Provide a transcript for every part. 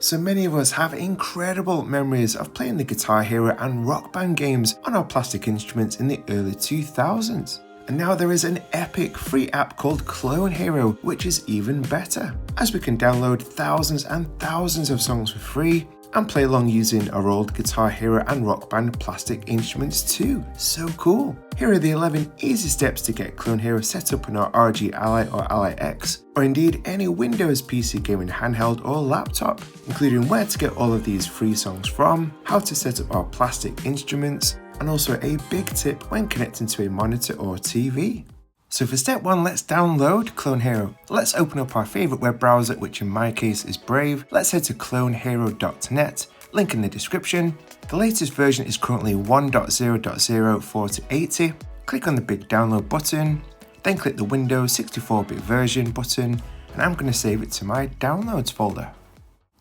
So many of us have incredible memories of playing the Guitar Hero and Rock Band games on our plastic instruments in the early 2000s. And now there is an epic free app called Clone Hero, which is even better, as we can download thousands and thousands of songs for free and play along using our old Guitar Hero and Rock Band plastic instruments too. So cool! Here are the 11 easy steps to get Clone Hero set up on our ROG Ally or Ally X, or indeed any Windows PC gaming handheld or laptop, including where to get all of these free songs from, how to set up our plastic instruments, and also a big tip when connecting to a monitor or TV. So for step 1, let's download Clone Hero. Let's open up our favourite web browser, which in my case is Brave. Let's head to clonehero.net, link in the description. The latest version is currently 1.0.04080. Click on the big download button, then click the Windows 64-bit version button, and I'm going to save it to my downloads folder.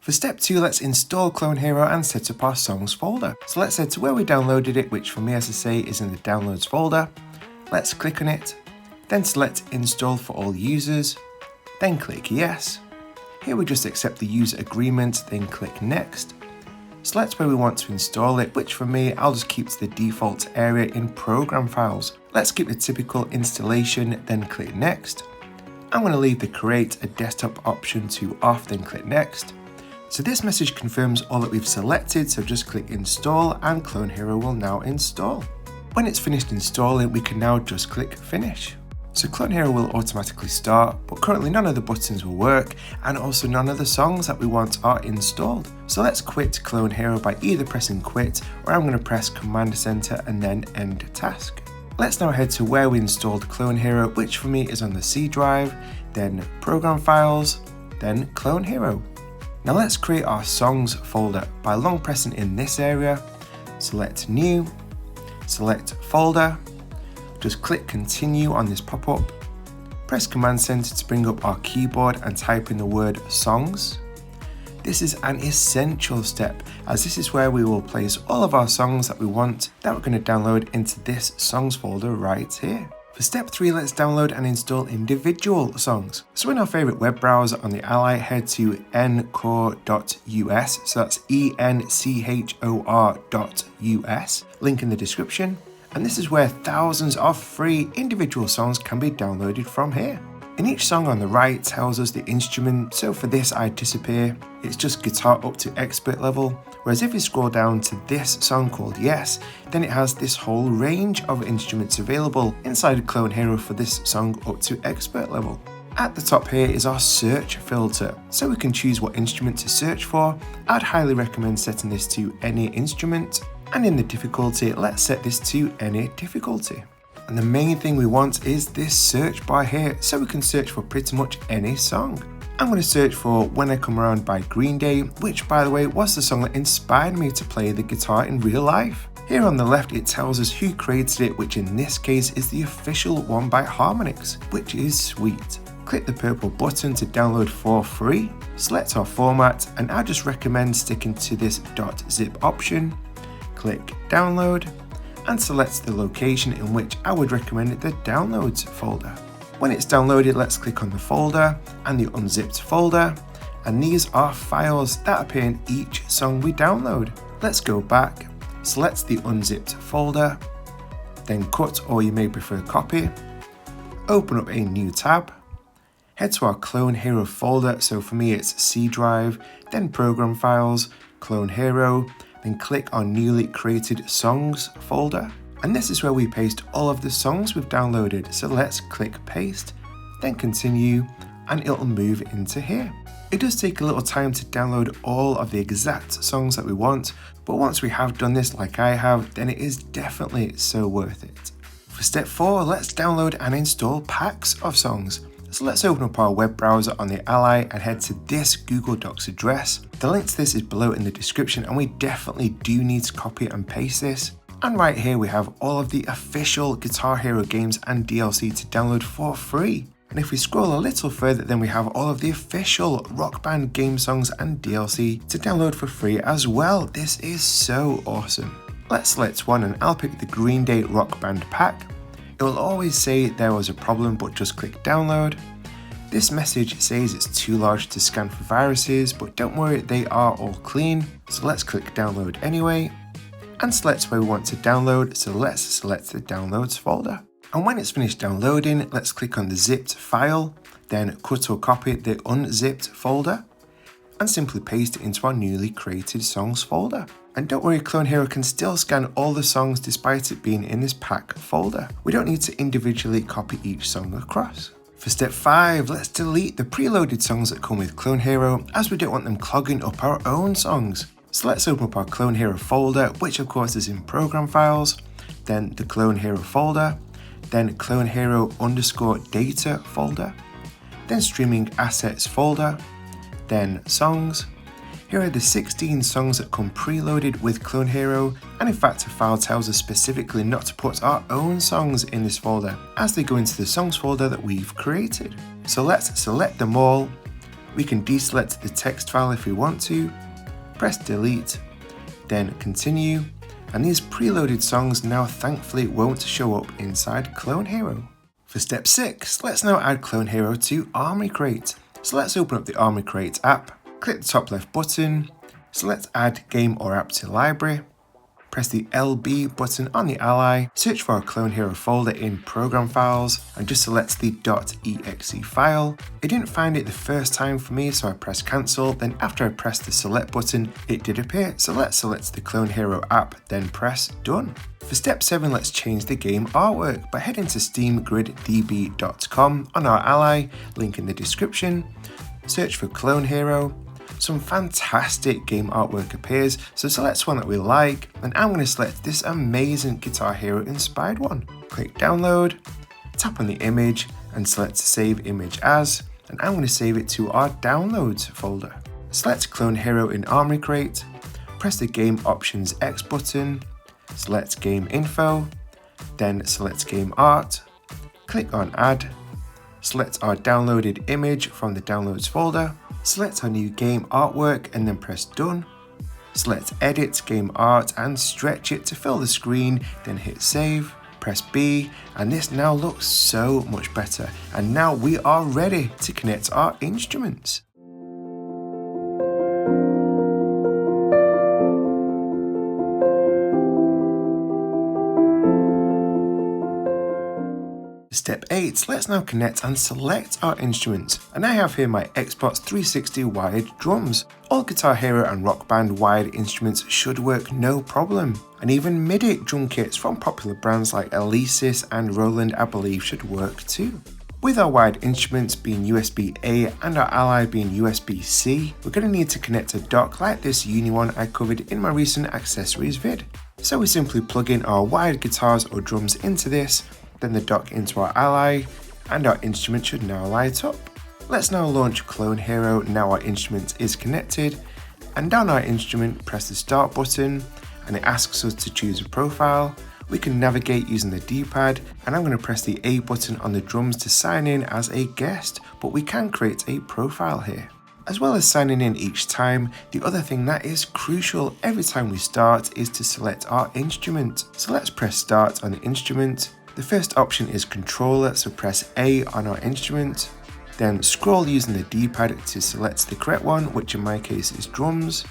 For step 2, let's install Clone Hero and set up our songs folder. So let's head to where we downloaded it, which for me, as I say, is in the downloads folder. Let's click on it. Then select Install for all users, then click Yes. Here we just accept the user agreement, then click Next. Select where we want to install it, which for me, I'll just keep to the default area in Program Files. Let's keep the typical installation, then click Next. I'm going to leave the Create a Desktop option to off, then click Next. So this message confirms all that we've selected, so just click Install and Clone Hero will now install. When it's finished installing, we can now just click Finish. So Clone Hero will automatically start, but currently none of the buttons will work, and also none of the songs that we want are installed. So let's quit Clone Hero by either pressing quit, or I'm going to press Command Center and then end task. Let's now head to where we installed Clone Hero, which for me is on the C drive, then Program Files, then Clone Hero. Now let's create our songs folder by long pressing in this area, select New, select Folder, just click Continue on this pop-up, press Command Center to bring up our keyboard and type in the word Songs. This is an essential step, as this is where we will place all of our songs that we want that we're going to download into this songs folder right here. For step 3, let's download and install individual songs. So in our favorite web browser on the Ally, head to encore.us, so that's enchor.us, link in the description. And this is where thousands of free individual songs can be downloaded from here. And each song on the right tells us the instrument, so for this I disappear, it's just guitar up to expert level, whereas if you scroll down to this song called Yes, then it has this whole range of instruments available inside Clone Hero for this song up to expert level. At the top here is our search filter, so we can choose what instrument to search for. I'd highly recommend setting this to any instrument. And in the difficulty, let's set this to any difficulty. And the main thing we want is this search bar here, so we can search for pretty much any song. I'm going to search for When I Come Around by Green Day, which by the way was the song that inspired me to play the guitar in real life. Here on the left it tells us who created it, which in this case is the official one by Harmonix, which is sweet. Click the purple button to download for free, select our format, and I just recommend sticking to this .zip option. Click Download and select the location in which I would recommend the Downloads folder. When it's downloaded, let's click on the folder and the unzipped folder, and these are files that appear in each song we download. Let's go back, select the unzipped folder, then cut, or you may prefer copy, open up a new tab, head to our Clone Hero folder, so for me it's C drive, then Program Files, Clone Hero, then click on newly created songs folder, and this is where we paste all of the songs we've downloaded. So let's click paste, then continue, and it'll move into here. It does take a little time to download all of the exact songs that we want, but once we have done this like I have, then it is definitely so worth it. For step 4, let's download and install packs of songs. So let's open up our web browser on the Ally and head to this Google Docs address. The link to this is below in the description, and we definitely do need to copy and paste this. And right here we have all of the official Guitar Hero games and DLC to download for free. And if we scroll a little further, then we have all of the official Rock Band game songs and DLC to download for free as well. This is so awesome. Let's select one, and I'll pick the Green Day Rock Band pack. It will always say there was a problem, but just click download. This message says it's too large to scan for viruses, but don't worry, they are all clean. So let's click download anyway, and select where we want to download, so let's select the downloads folder. And when it's finished downloading, let's click on the zipped file, then cut or copy the unzipped folder, and simply paste it into our newly created songs folder. And don't worry, Clone Hero can still scan all the songs despite it being in this pack folder. We don't need to individually copy each song across. For step 5, let's delete the preloaded songs that come with Clone Hero, as we don't want them clogging up our own songs. So let's open up our Clone Hero folder, which of course is in program files, then the Clone Hero folder, then Clone Hero _data folder, then streaming assets folder, then songs. Here are the 16 songs that come preloaded with Clone Hero, and in fact the file tells us specifically not to put our own songs in this folder, as they go into the songs folder that we've created. So let's select them all. We can deselect the text file if we want to, press delete, then continue, and these preloaded songs now thankfully won't show up inside Clone Hero. For step 6, let's now add Clone Hero to Armoury Crate. So let's open up the Armoury Crate app, click the top left button, select add game or app to library, press the LB button on the Ally, search for our Clone Hero folder in program files, and just select the .exe file. It didn't find it the first time for me, so I pressed cancel, then after I pressed the select button, it did appear, so let's select the Clone Hero app, then press done. For step 7, let's change the game artwork by heading to steamgriddb.com on our Ally, link in the description, search for Clone Hero. Some fantastic game artwork appears, so select one that we like, and I'm going to select this amazing Guitar Hero inspired one. Click download, tap on the image and select save image as, and I'm going to save it to our downloads folder. Select Clone Hero in Armoury Crate, press the game options X button, select game info, then select game art, click on add, select our downloaded image from the downloads folder, select our new game artwork and then press done. Select edit game art and stretch it to fill the screen, then hit save, press B, and this now looks so much better. And now we are ready to connect our instruments. Step 8, let's now connect and select our instruments. And I have here my Xbox 360 wired drums. All Guitar Hero and Rock Band wired instruments should work no problem. And even MIDI drum kits from popular brands like Alesis and Roland I believe should work too. With our wired instruments being USB-A and our Ally being USB C, we're going to need to connect a dock like this uni one I covered in my recent accessories vid. So we simply plug in our wired guitars or drums into this, then the dock into our Ally, and our instrument should now light up. Let's now launch Clone Hero now our instrument is connected, and down our instrument press the start button, and it asks us to choose a profile. We can navigate using the D-pad, and I'm going to press the A button on the drums to sign in as a guest, but we can create a profile here. As well as signing in each time, the other thing that is crucial every time we start is to select our instrument. So let's press start on the instrument. The first option is controller, so press A on our instrument, then scroll using the D-pad to select the correct one, which in my case is drums.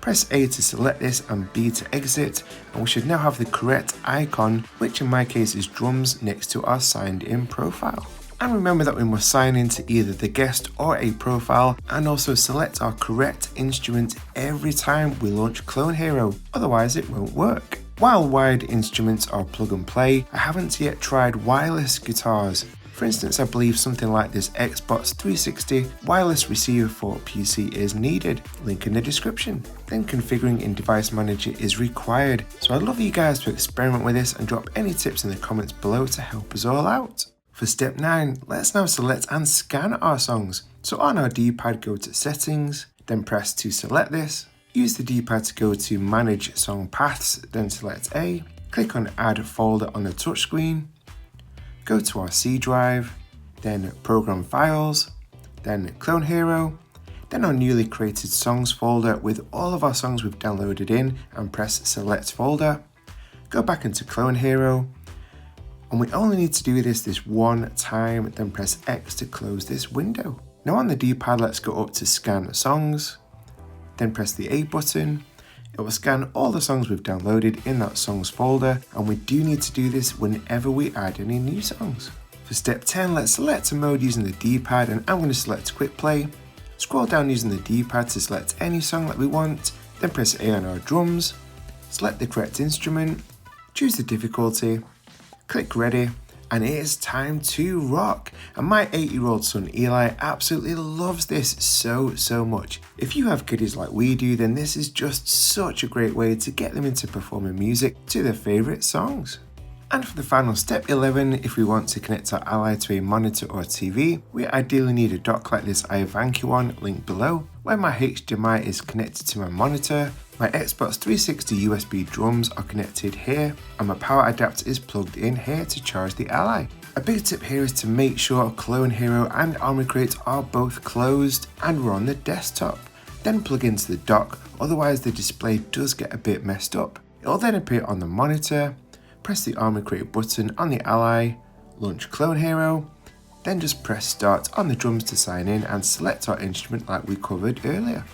Press A to select this and B to exit, and we should now have the correct icon, which in my case is drums, next to our signed in profile. And remember that we must sign into either the guest or a profile, and also select our correct instrument every time we launch Clone Hero, otherwise it won't work. While wired instruments are plug and play, I haven't yet tried wireless guitars. For instance, I believe something like this Xbox 360 wireless receiver for PC is needed, link in the description. Then configuring in Device Manager is required, so I'd love you guys to experiment with this and drop any tips in the comments below to help us all out. For step 9, let's now select and scan our songs. So on our D-pad go to settings, then press to select this. Use the D-pad to go to Manage Song Paths, then select A. Click on Add Folder on the touchscreen. Go to our C drive, then Program Files, then Clone Hero, then our newly created Songs folder with all of our songs we've downloaded in, and press Select Folder. Go back into Clone Hero. And we only need to do this one time, then press X to close this window. Now on the D-pad, let's go up to scan songs, then press the A button. It will scan all the songs we've downloaded in that songs folder, and we do need to do this whenever we add any new songs. For step 10, let's select a mode using the D-pad, and I'm going to select quick play. Scroll down using the D-pad to select any song that we want, then press A on our drums, select the correct instrument, choose the difficulty, click ready, and it is time to rock. And my 8-year-old son Eli absolutely loves this so much. If you have kiddies like we do, then this is just such a great way to get them into performing music to their favourite songs. And for the final step 11, if we want to connect our Ally to a monitor or TV, we ideally need a dock like this iofeiwak one linked below, where my HDMI is connected to my monitor, my Xbox 360 USB drums are connected here, and my power adapter is plugged in here to charge the Ally. A big tip here is to make sure Clone Hero and Armoury crates are both closed and we're on the desktop. Then plug into the dock, otherwise the display does get a bit messed up. It will then appear on the monitor. Press the Armoury crate button on the Ally, launch Clone Hero, then just press start on the drums to sign in and select our instrument like we covered earlier.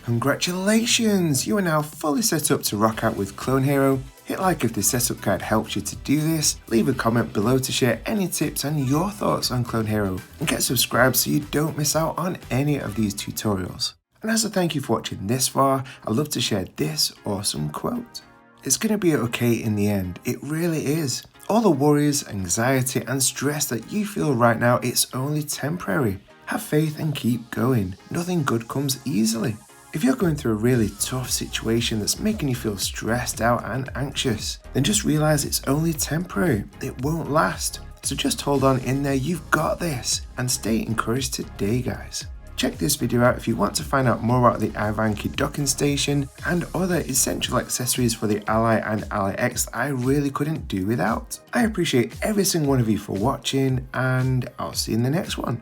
Congratulations! You are now fully set up to rock out with Clone Hero. Hit like if this setup guide helps you to do this, leave a comment below to share any tips and your thoughts on Clone Hero, and get subscribed so you don't miss out on any of these tutorials. And as a thank you for watching this far, I'd love to share this awesome quote. It's going to be okay in the end, it really is. All the worries, anxiety and stress that you feel right now, it's only temporary. Have faith and keep going, nothing good comes easily. If you're going through a really tough situation that's making you feel stressed out and anxious, then just realize it's only temporary, it won't last. So just hold on in there, you've got this, and stay encouraged today guys. Check this video out if you want to find out more about the iofeiwak docking station and other essential accessories for the Ally and Ally X that I really couldn't do without. I appreciate every single one of you for watching, and I'll see you in the next one.